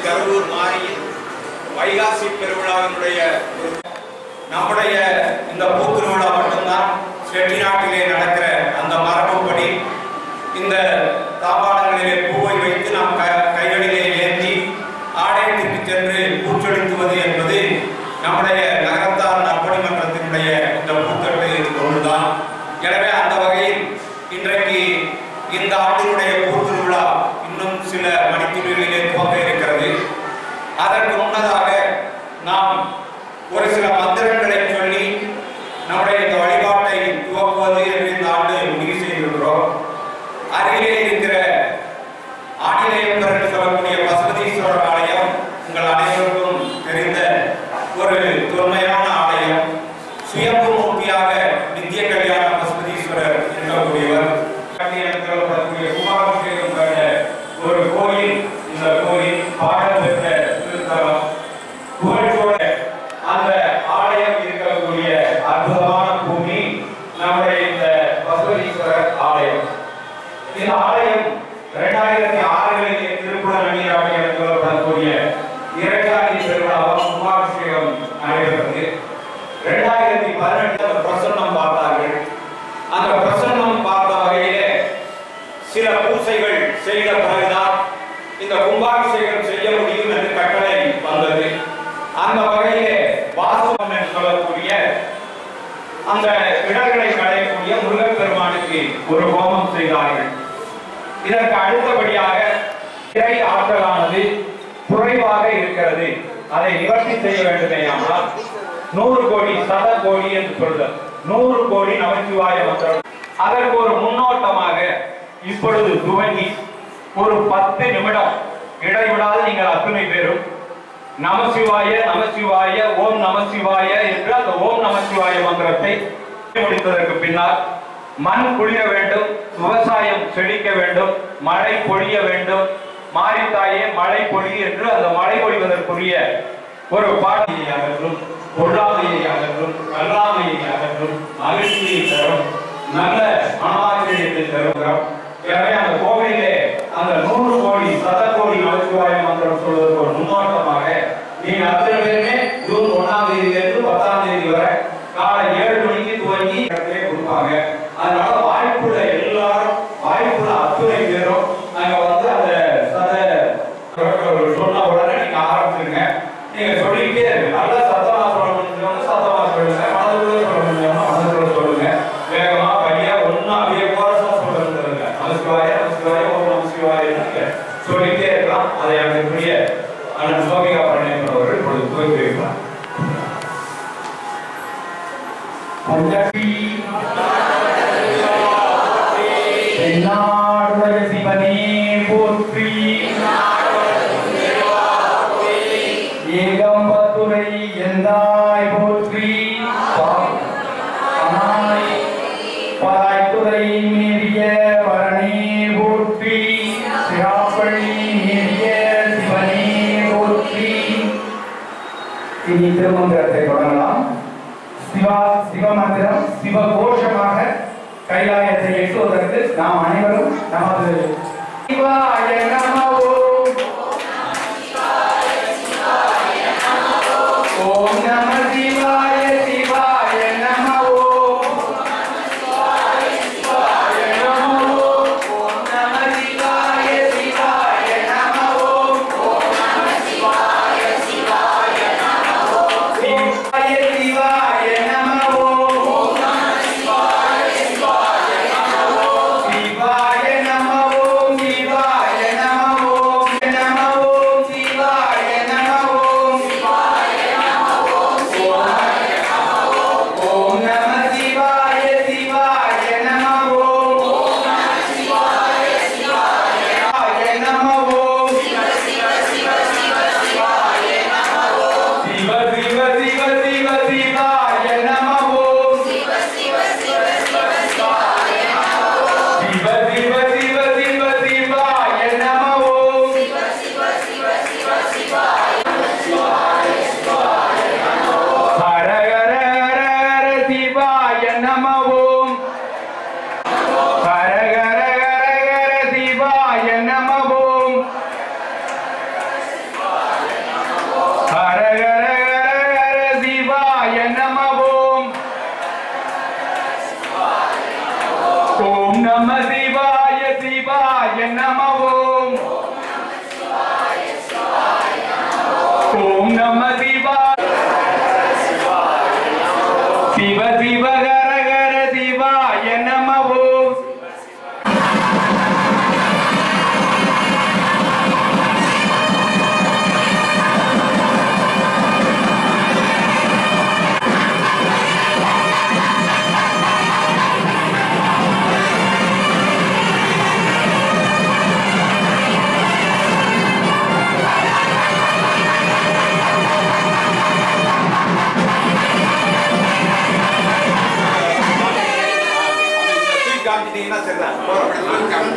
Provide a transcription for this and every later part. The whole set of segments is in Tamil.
கரூர் மாரியின் வைகாசி பெருவிழாவினுடைய நம்முடைய இந்த பூத்திருவிழா மட்டும்தான் செட்டிநாட்டிலே நடக்கிற அந்த மரபுப்படி இந்த தாம்பாளங்களிலே பூவை வைத்து நாம் கைகளிலே ஏந்தி ஆலயத்திற்கு சென்று பூச்சொலித்துவது என்பது நம்முடைய நகரத்தார் நற்பணி மன்றத்தினுடைய இந்த பூக்கட்டு ஒன்றுதான். எனவே அந்த வகையில் இன்றைக்கு இந்த ஆண்டினுடைய பூத்திருவிழா இன்னும் சில மணித்துளிகளிலே துவங்க இருக்கிறது. அதற்கு முன்னதாக நாம் ஒரு சில மந்திரங்களை சொல்லி நம்முடைய இந்த வழிபாட்டை துவக்குவது என்று இந்த ஆண்டு முடிவு செய்திருக்கிறோம். அருகிலே இருக்கிற ஆஞ்சநேயர் என்று சொல்லக்கூடிய பசுபதீஸ்வரர் ஆலயம் உங்கள் அனைவருக்கும் தெரிந்த ஒரு தொன்மையான ஆலயம். சுயம்பு மூர்த்தியாக நித்திய கல்யாண பசுபதீஸ்வரர் இருக்கக்கூடியவர். குமாரபிஷேகம் கண்ட ஒரு கோயில். இந்த கோயில் பாடல் பெற்ற திருத்தலம். புகழ்கோட அந்த ஆலயம் இருக்கக்கூடிய அற்புதமான பூமி நம்முடைய இந்த பசுபதீஸ்வரர் ஆலயம். இந்த ஆலயம் 2006 திருப்புலநீராட்சி என்று சொல்லப்படக்கூடிய இரண்டாதி பெருவிழாவும் கும்பாபிஷேகம் நடைபெற்றது. 2018 பிரசன்னம் பார்த்தார்கள். அந்த பிரசன்னம் பார்த்த வகையிலே சில பூசைகள் செய்த பிறகுதான் இந்த கும்பாபிஷேகம் செய்ய முடியும் என்று கட்டளை வந்தது. அந்த வகையிலே வாசகம் என்று சொல்லக்கூடிய அந்த இடர்களை களையக்கூடிய முருகப்பெருமானுக்கு ஒரு ஹோமம் செய்தார்கள். இதற்கு அடுத்தபடியாக இறை ஆற்றலானது குறைவாக இருக்கிறது, அதை நிவர்த்தி செய்ய வேண்டுமேயானால் 100 கோடி சத கோடி என்று சொல்றது 100 கோடி நமச்சிவாய மந்திரம். அதற்கு ஒரு முன்னோட்டமாக இப்பொழுது துவங்கி ஒரு 10 நிமிடம் இடைவிடாது நீங்கள் அத்துணை பேரும் நமசிவாய நமசிவாய ஓம் நமசிவாய என்று அந்த ஓம் நமசிவாய மந்திரத்தை முடித்ததற்கு பின்னால் மண் குளிர வேண்டும், விவசாயம் செழிக்க வேண்டும், மழை பொழிய வேண்டும், மாரித்தாயே மழை பொழி என்று அந்த மழை பொழிவதற்குரிய ஒரு பாட்டியை அகற்றும், பொருளாமையை அகற்றும், கல்லாமையை அகற்றும், மகிழ்ச்சியை தரும், நல்ல மனமாச்சரியத்தை தருகிறோம். எனவே அந்த கோவிலே அந்த 100 கோடி சத கோடி நமச்சிவாய மந்திரம் சொல்வதற்கு ஒரு முன்னோட்டமாக நீங்க அத்தனை பேருமே ஜூன் 1ஆம் தேதியிலிருந்து 10ஆம் தேதி வரை காலை 7 மணிக்கு துவங்கி கொடுப்பாங்க. அதனால வாய்ப்புள்ள எல்லாரும் வாய்ப்புள்ள அத்துணை பேரும் நாங்க வந்து அந்த சொன்ன உடனே நீங்க ஆரம்பிச்சுங்க. நீங்க சொல்லிக்கிட்டே இருக்கு. நல்லா சத்தமா சொல்ல முடிஞ்சவங்க சத்தமா சொல்லுங்க, மனதுக்குள்ள சொல்ல முடிஞ்சவங்க மனதுக்குள்ள சொல்லுங்க. வேகமா பையா ஒன்னும் அப்படியே கோரஸா சொல்லுங்க. நமசிவாய நமசிவாய ஓம் நமசிவாய சொல்லிக்கிட்டே இருக்கலாம். அதை அதற்குரிய அண்ணன் சோமிகா பழனியப்பன் இப்பொழுது துவக்கி வைக்கலாம். சிவனே போற்றி, ஏகம்பத்துரை எந்தாய் போற்றி, பராய்த்துறை மேறிய பரணே போற்றி, சிராப்பள்ளி மேறிய சிவனே போற்றி. இனி திருமந்திரத்தை தொடங்கலாம். சிவமந்திரம் சிவகோஷமாக கைலாயத்தை எட்டுவதற்கு நாம் அனைவரும் நமது சிவாய நமோ ஓம் நம சிவாய சிவாய நமோ நம ஓம். ஓம் நம சிவாய. சிவ சிவ ஹர ஹர சிவாய நம ஓம்.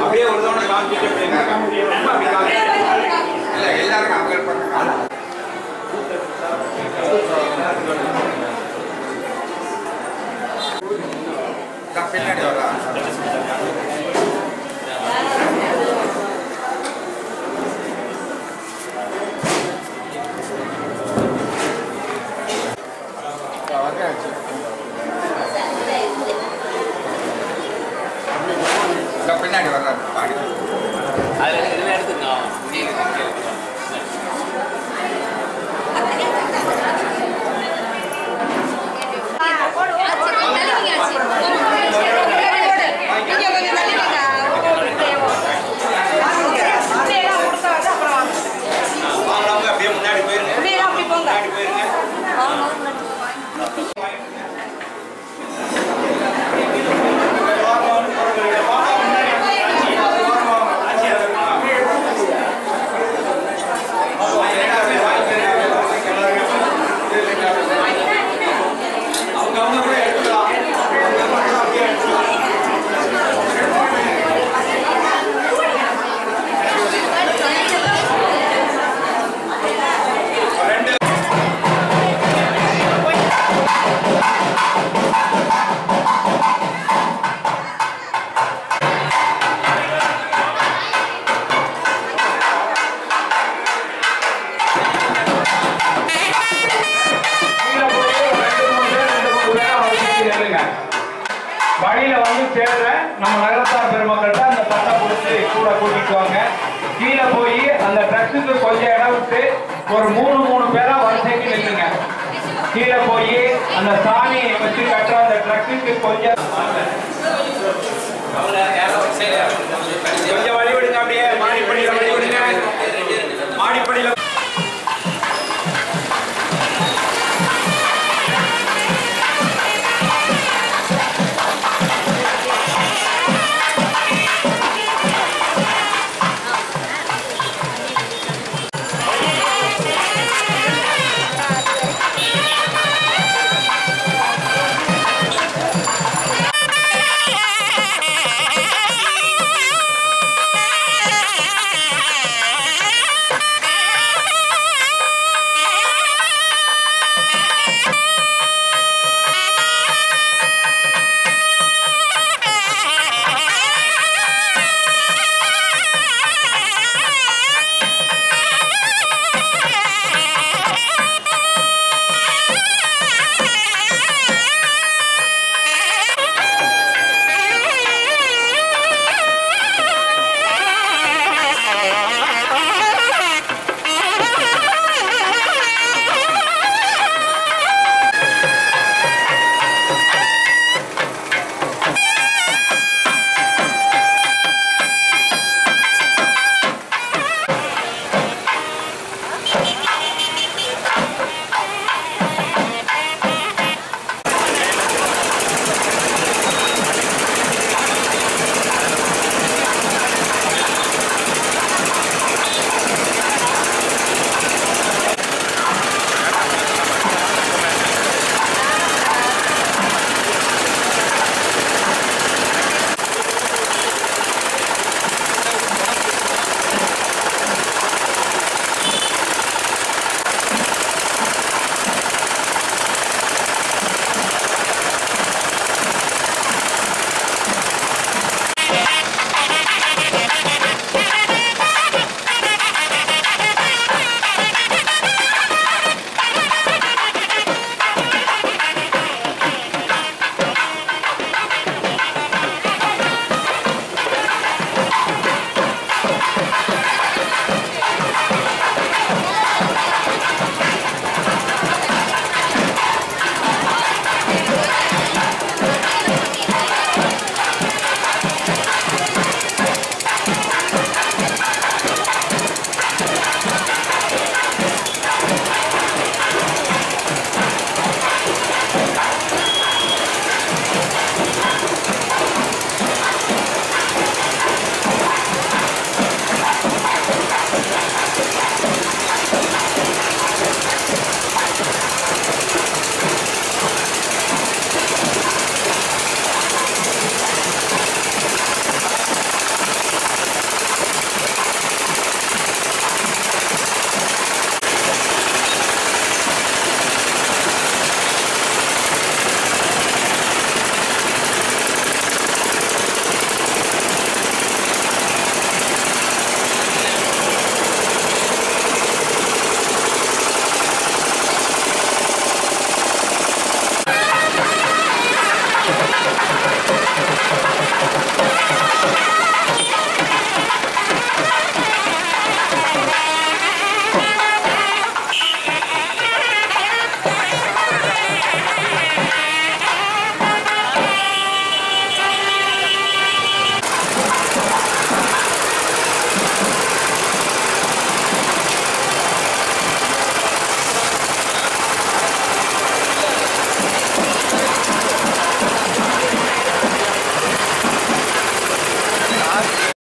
அப்படியே ஒரு தவணை காமிச்சிட்டு எல்லாருக்கும் அவங்க பின்னாடி வரலாம். பின்னாடி வர்றாரு பாடி அதில் எடுத்துக்கோங்க. அப்படியே முன்னாடி போயிருங்க. முன்னாடி போயிருங்க. வழியில வந்து சேர்ற நம்ம நகரத்தார் பெருமக்கள்கிட்ட அந்த பட்டை பிடிச்சி கூட கூட்டிட்டு வாங்க. கீழே போய் அந்த ட்ரக்ஸுக்கு கொஞ்சம் இடம் விட்டு ஒரு 3 பேரா வரிசைக்கு நில்லுங்க. கீழே போய் அந்த சாணியை வச்சு கட்டுற அந்த ட்ரக்ஸுக்கு கொஞ்சம்